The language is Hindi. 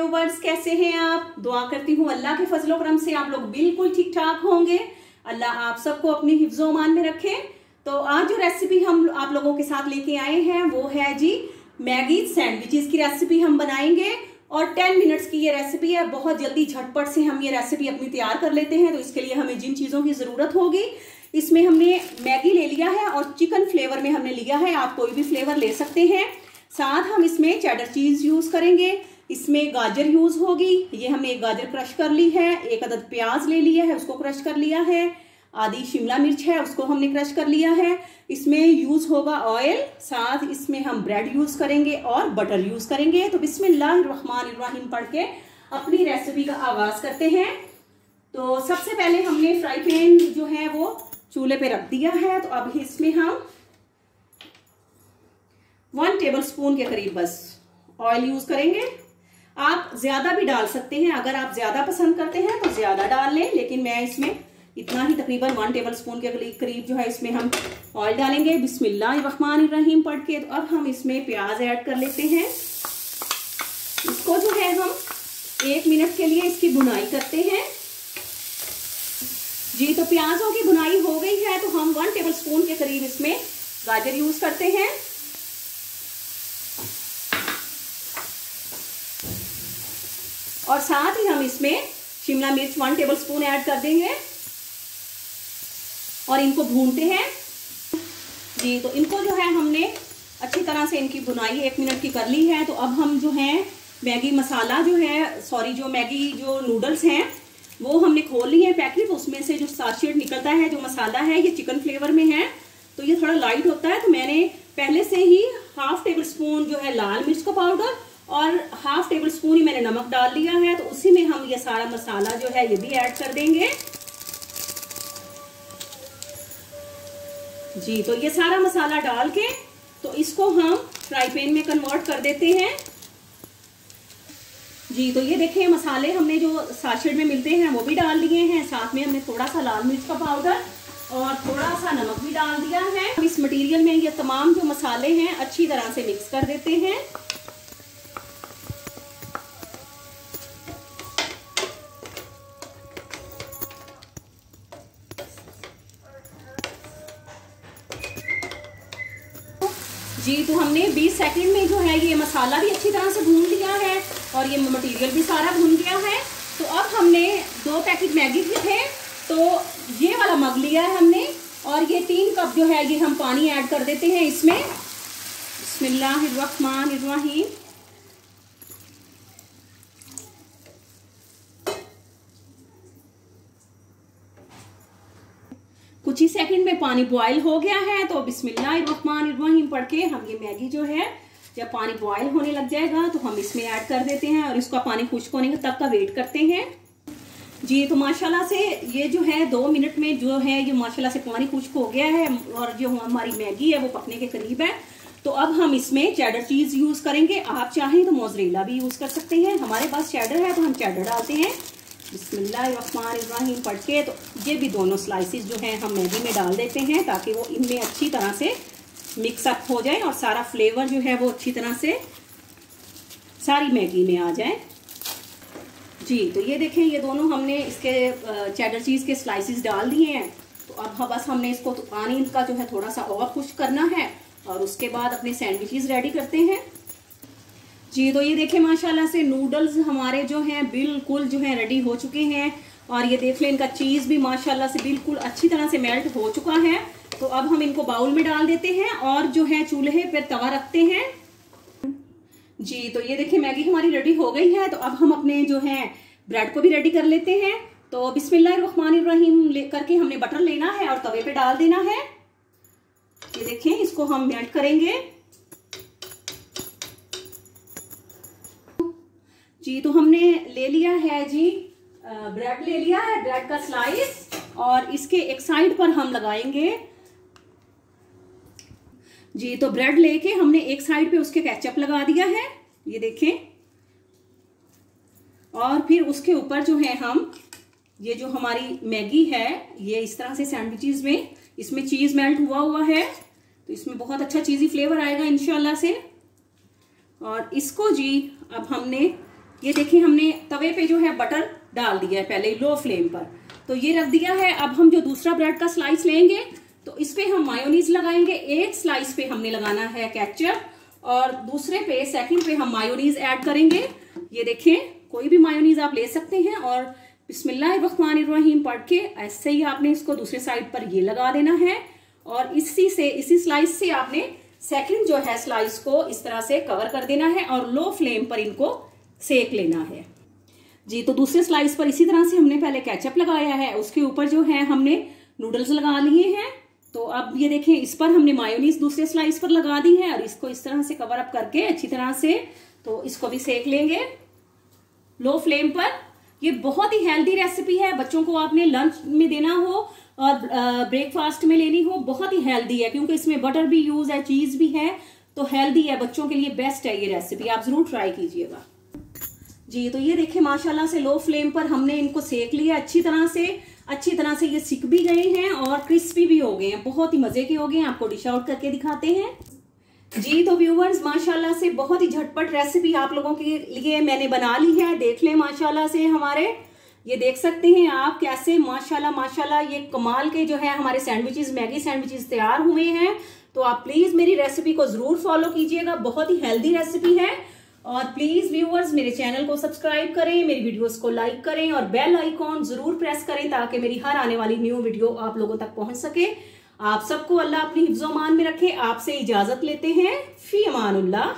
व्यूवर्स, कैसे हैं आप? दुआ करती हूँ अल्लाह के फजलो करम से आप लोग बिल्कुल ठीक ठाक होंगे। अल्लाह आप सबको अपनी हिफ्ज़ो मान में रखे। तो आज जो रेसिपी हम आप लोगों के साथ लेके आए हैं वो है जी मैगी सैंडविचेस की रेसिपी हम बनाएंगे। और 10 मिनट्स की ये रेसिपी है, बहुत जल्दी झटपट से हम ये रेसिपी अपनी तैयार कर लेते हैं। तो इसके लिए हमें जिन चीज़ों की ज़रूरत होगी, इसमें हमने मैगी ले लिया है और चिकन फ्लेवर में हमने लिया है, आप कोई भी फ्लेवर ले सकते हैं। साथ हम इसमें चेडर चीज़ यूज़ करेंगे, इसमें गाजर यूज़ होगी, ये हमने एक गाजर क्रश कर ली है, एक अदद प्याज ले लिया है उसको क्रश कर लिया है, आधी शिमला मिर्च है उसको हमने क्रश कर लिया है। इसमें यूज़ होगा ऑयल, साथ इसमें हम ब्रेड यूज़ करेंगे और बटर यूज़ करेंगे। तो बिस्मिल्लाहिर्रहमानिर्रहीम पढ़ के अपनी रेसिपी का आगाज़ करते हैं। तो सबसे पहले हमने फ्राई पैन जो है वो चूल्हे पे रख दिया है। तो अब इसमें हम 1 टेबल स्पून के करीब बस ऑयल यूज़ करेंगे। आप ज़्यादा भी डाल सकते हैं, अगर आप ज़्यादा पसंद करते हैं तो ज़्यादा डाल लें, लेकिन मैं इसमें इतना ही तकरीबन 1 टेबल स्पून के करीब जो है इसमें हम ऑयल डालेंगे बिस्मिल्लाहिर्रहमानिर्रहीम पढ़ के। तो अब हम इसमें प्याज ऐड कर लेते हैं। इसको जो है हम 1 मिनट के लिए इसकी भुनाई करते हैं जी। तो प्याजों की भुनाई हो गई है तो हम 1 टेबल स्पून के करीब इसमें गाजर यूज़ करते हैं। और साथ ही हम इसमें शिमला मिर्च 1 टेबल स्पून ऐड कर देंगे और इनको भूनते हैं जी। तो इनको जो है हमने अच्छी तरह से इनकी भुनाई 1 मिनट की कर ली है। तो अब हम जो है मैगी मसाला जो है जो मैगी जो नूडल्स हैं वो हमने खोल लिए हैं पैकेट। उसमें से जो साशेट निकलता है, जो मसाला है ये चिकन फ्लेवर में है तो ये थोड़ा लाइट होता है। तो मैंने पहले से ही 1/2 टेबल स्पून जो है लाल मिर्च का पाउडर और 1/2 टेबल स्पून ही मैंने नमक डाल लिया है। तो उसी में हम ये सारा मसाला जो है ये भी ऐड कर देंगे जी। तो ये सारा मसाला डाल के तो इसको हम फ्राई पैन में कन्वर्ट कर देते हैं जी। तो ये देखिए मसाले हमने जो साशेट में मिलते हैं वो भी डाल दिए हैं, साथ में हमने थोड़ा सा लाल मिर्च का पाउडर और थोड़ा सा नमक भी डाल दिया है। इस मटेरियल में ये तमाम जो मसाले हैं अच्छी तरह से मिक्स कर देते हैं जी। तो हमने 20 सेकंड में जो है ये मसाला भी अच्छी तरह से भून लिया है और ये मटेरियल भी सारा भून गया है। तो अब हमने 2 पैकेट मैगी के थे तो ये वाला मग लिया है हमने और ये 3 कप जो है ये हम पानी ऐड कर देते हैं इसमें बिस्मिल्लाहिर्रहमानिर्रहीम। कुछ ही सेकंड में पानी बॉयल हो गया है। तो बिस्मिल्लाहिर्रहमानिर्रहीम पढ़ के हम ये मैगी जो है जब पानी बॉयल होने लग जाएगा तो हम इसमें ऐड कर देते हैं और इसका पानी खुश्क होने तक का वेट करते हैं जी। तो माशाल्लाह से ये जो है 2 मिनट में जो है ये माशाल्लाह से पानी खुश्क हो गया है और जो हमारी मैगी है वो पकने के करीब है। तो अब हम इसमें चेडर चीज़ यूज़ करेंगे, आप चाहें तो मोज़रेला भी यूज़ कर सकते हैं। हमारे पास चेडर है तो हम चेडर डालते हैं बिस्मिल्लाहिर्रहमानिर्रहीम पढ़ के। तो ये भी दोनों स्लाइसिस जो हैं हम मैगी में डाल देते हैं ताकि वो इनमें अच्छी तरह से मिक्सअप हो जाए और सारा फ्लेवर जो है वो अच्छी तरह से सारी मैगी में आ जाए जी। तो ये देखें ये दोनों हमने इसके चेडर चीज़ के स्लाइसिस डाल दिए हैं। तो अब बस हमने इसको तो पानी इनका जो है थोड़ा सा और खुश्क करना है और उसके बाद अपने सैंडविचेस रेडी करते हैं जी। तो ये देखें माशाल्लाह से नूडल्स हमारे जो हैं बिल्कुल जो है रेडी हो चुके हैं और ये देख लें इनका चीज़ भी माशाल्लाह से बिल्कुल अच्छी तरह से मेल्ट हो चुका है। तो अब हम इनको बाउल में डाल देते हैं और जो है चूल्हे पर तवा रखते हैं जी। तो ये देखिए मैगी हमारी रेडी हो गई है। तो अब हम अपने जो है ब्रेड को भी रेडी कर लेते हैं। तो बिस्मिल्लाहिर्रहमानिर्रहीम करके हमने बटर लेना है और तवे पे डाल देना है। ये देखें इसको हम मेल्ट करेंगे जी। तो हमने ले लिया है जी ब्रेड ले लिया है, ब्रेड का स्लाइस, और इसके एक साइड पर हम लगाएंगे जी। तो ब्रेड लेके हमने एक साइड पे उसके केचप लगा दिया है, ये देखें। और फिर उसके ऊपर जो है हम ये जो हमारी मैगी है ये इस तरह से सैंडविचेस में इसमें चीज मेल्ट हुआ है तो इसमें बहुत अच्छा चीज़ी फ्लेवर आएगा इंशाल्लाह से। और इसको जी अब हमने ये देखिए हमने तवे पे जो है बटर डाल दिया है पहले लो फ्लेम पर, तो ये रख दिया है। अब हम जो दूसरा ब्रेड का स्लाइस लेंगे तो इस पे हम मायोनीज लगाएंगे। एक स्लाइस पे हमने लगाना है केचप और दूसरे पे सेकंड पे हम मायोनीज ऐड करेंगे। ये देखिए कोई भी मायोनीज आप ले सकते हैं और बिस्मिल्लाहिर्रहमानिर्रहीम पढ़ के ऐसे ही आपने इसको दूसरे साइड पर ये लगा देना है और इसी स्लाइस से आपने सेकंड जो है स्लाइस को इस तरह से कवर कर देना है और लो फ्लेम पर इनको सेक लेना है जी। तो दूसरे स्लाइस पर इसी तरह से हमने पहले केचप लगाया है, उसके ऊपर जो है हमने नूडल्स लगा लिए हैं। तो अब ये देखें इस पर हमने मायोनीज दूसरे स्लाइस पर लगा दी है और इसको इस तरह से कवर अप करके अच्छी तरह से तो इसको भी सेक लेंगे लो फ्लेम पर। ये बहुत ही हेल्दी रेसिपी है, बच्चों को आपने लंच में देना हो और ब्रेकफास्ट में लेनी हो, बहुत ही हेल्दी है क्योंकि इसमें बटर भी यूज है, चीज भी है, तो हेल्दी है, बच्चों के लिए बेस्ट है ये रेसिपी, आप जरूर ट्राई कीजिएगा जी। तो ये देखें माशाल्लाह से लो फ्लेम पर हमने इनको सेक लिया अच्छी तरह से ये सिक भी गए हैं और क्रिस्पी भी हो गए हैं, बहुत ही मजे के हो गए हैं। आपको डिश आउट करके दिखाते हैं जी। तो व्यूवर्स माशाल्लाह से बहुत ही झटपट रेसिपी आप लोगों के लिए मैंने बना ली है, देख लें माशाल्लाह से हमारे ये देख सकते हैं आप कैसे माशाल्लाह ये कमाल के जो है हमारे सैंडविचेस, मैगी सैंडविचेस तैयार हुए हैं। तो आप प्लीज मेरी रेसिपी को जरूर फॉलो कीजिएगा, बहुत ही हेल्दी रेसिपी है। और प्लीज व्यूअर्स मेरे चैनल को सब्सक्राइब करें, मेरी वीडियोस को लाइक करें और बेल आइकॉन जरूर प्रेस करें ताकि मेरी हर आने वाली न्यू वीडियो आप लोगों तक पहुंच सके। आप सबको अल्लाह अपनी हिफ्ज़ो-अमान में रखे। आपसे इजाजत लेते हैं, फी अमानुल्लाह।